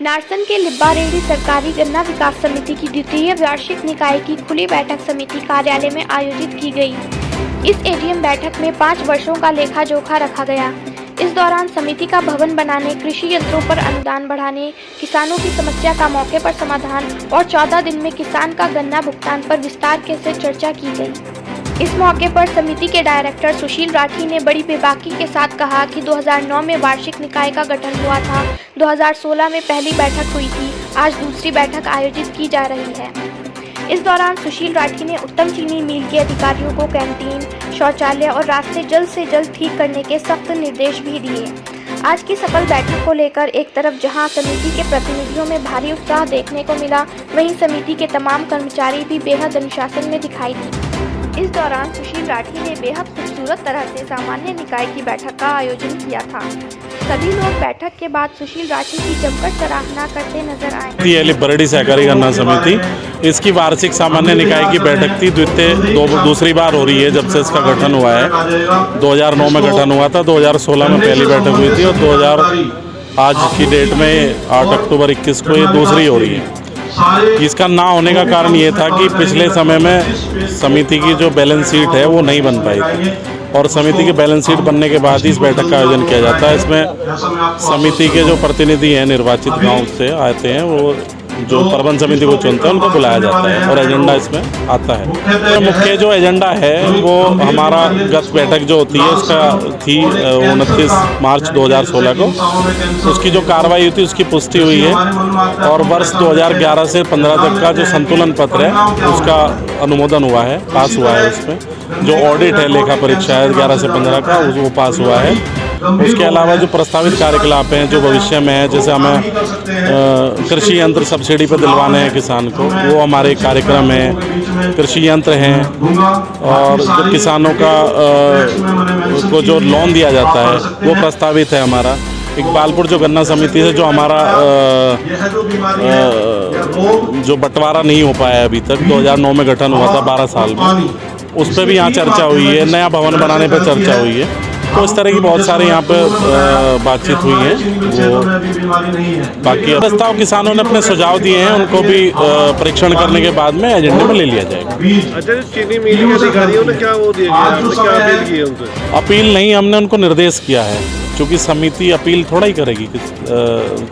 नारसन के लिब्बारेड्डी सरकारी गन्ना विकास समिति की द्वितीय वार्षिक निकाय की खुली बैठक समिति कार्यालय में आयोजित की गई। इस एजीएम बैठक में 5 वर्षों का लेखा जोखा रखा गया। इस दौरान समिति का भवन बनाने, कृषि यंत्रों पर अनुदान बढ़ाने, किसानों की समस्या का मौके पर समाधान और 14 दिन में किसान का गन्ना भुगतान पर विस्तार से चर्चा की गई। इस मौके पर समिति के डायरेक्टर सुशील राठी ने बड़ी बेबाकी के साथ कहा कि 2009 में वार्षिक निकाय का गठन हुआ था, 2016 में पहली बैठक हुई थी, आज दूसरी बैठक आयोजित की जा रही है। इस दौरान सुशील राठी ने उत्तम चीनी मिल के अधिकारियों को कैंटीन, शौचालय और रास्ते जल्द से जल्द ठीक करने के सख्त निर्देश भी दिए। आज की सफल बैठक को लेकर एक तरफ जहां समिति के प्रतिनिधियों में भारी उत्साह देखने को मिला, वहीं समिति के तमाम कर्मचारी भी बेहद अनुशासन में दिखाई दी। इस दौरान सुशील राठी ने बेहद खूबसूरत तरह से सामान्य निकाय की बैठक का आयोजन किया था। सभी लोग बैठक के बाद सुशील राठी की जमकर सराहना करते नजर आए। ये लिब्बारेड्डी सहकारी गन्ना समिति, इसकी वार्षिक सामान्य निकाय की बैठक थी, दूसरी बार हो रही है जब से इसका गठन हुआ है। 2009 में गठन हुआ था, 2016 में पहली बैठक हुई थी और आज की डेट में 8 अक्टूबर 21 को ये दूसरी हो रही है। इसका ना होने का कारण ये था कि पिछले समय में समिति की जो बैलेंस शीट है वो नहीं बन पाई थी और समिति की बैलेंस शीट बनने के बाद ही इस बैठक का आयोजन किया जाता है। इसमें समिति के जो प्रतिनिधि हैं निर्वाचित गांव से आते हैं, वो जो प्रबंध समिति को चुनते हैं उनको बुलाया जाता है और एजेंडा इसमें आता है। तो मुख्य जो एजेंडा है वो हमारा गत बैठक जो होती है उसका थी 29 मार्च 2016 को, उसकी जो कार्रवाई हुई थी उसकी पुष्टि हुई है और वर्ष 2011 से 15 तक का जो संतुलन पत्र है उसका अनुमोदन हुआ है, पास हुआ है। उसमें जो ऑडिट है, लेखा परीक्षा है 11 से 15 का, वो पास हुआ है। उसके अलावा जो प्रस्तावित कार्यकलाप हैं जो भविष्य में है, जैसे हमें कृषि यंत्र सब्सिडी पर दिलवाने हैं किसान को, वो हमारे कार्यक्रम है। कृषि यंत्र हैं और जो किसानों का को जो लोन दिया जाता है वो प्रस्तावित है हमारा। इकबालपुर जो गन्ना समिति है, जो हमारा जो बंटवारा नहीं हो पाया अभी तक, 2009 में गठन हुआ था 12 साल में, उस पर भी यहाँ चर्चा हुई है। नया भवन बनाने पर चर्चा हुई है। तो इस तरह की बहुत सारे यहाँ पे बातचीत हुई है। वो बाकी प्रस्ताव किसानों ने अपने सुझाव दिए हैं, उनको भी परीक्षण करने के बाद में एजेंडे में ले लिया जाएगा। अच्छा, चीनी मिल के अधिकारियों ने क्या वो दिया, आपने क्या अपील की है उनसे? अपील नहीं, हमने उनको निर्देश किया है, क्योंकि समिति अपील थोड़ा ही करेगी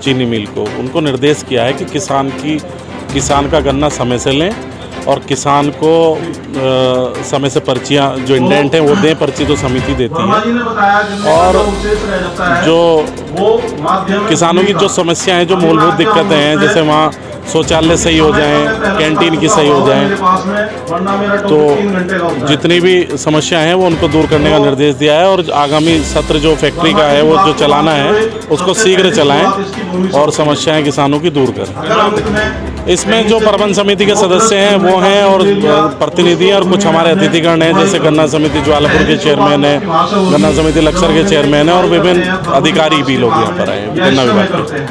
चीनी मिल को। उनको निर्देश किया है कि किसान का गन्ना समय से लें और किसान को समय से पर्चियाँ जो इंडेंट हैं वो दें। पर्ची तो समिति देती है और जो किसानों की जो समस्या हैं, जो मूलभूत दिक्कतें हैं, जैसे वहाँ शौचालय सही हो जाएं, कैंटीन की सही हो जाएं, तो जितनी भी समस्या हैं वो उनको दूर करने का निर्देश दिया है। और आगामी सत्र जो फैक्ट्री का है वो जो चलाना है उसको शीघ्र चलाएं और समस्याएं किसानों की दूर करें। इसमें जो प्रबंध समिति के सदस्य हैं वो हैं और प्रतिनिधि हैं और कुछ हमारे अतिथिगण हैं, जैसे गन्ना समिति ज्वालापुर के चेयरमैन हैं, गन्ना समिति लक्सर के चेयरमैन हैं और विभिन्न अधिकारी भी लोग यहाँ पर आए हैं गन्ना विभाग के।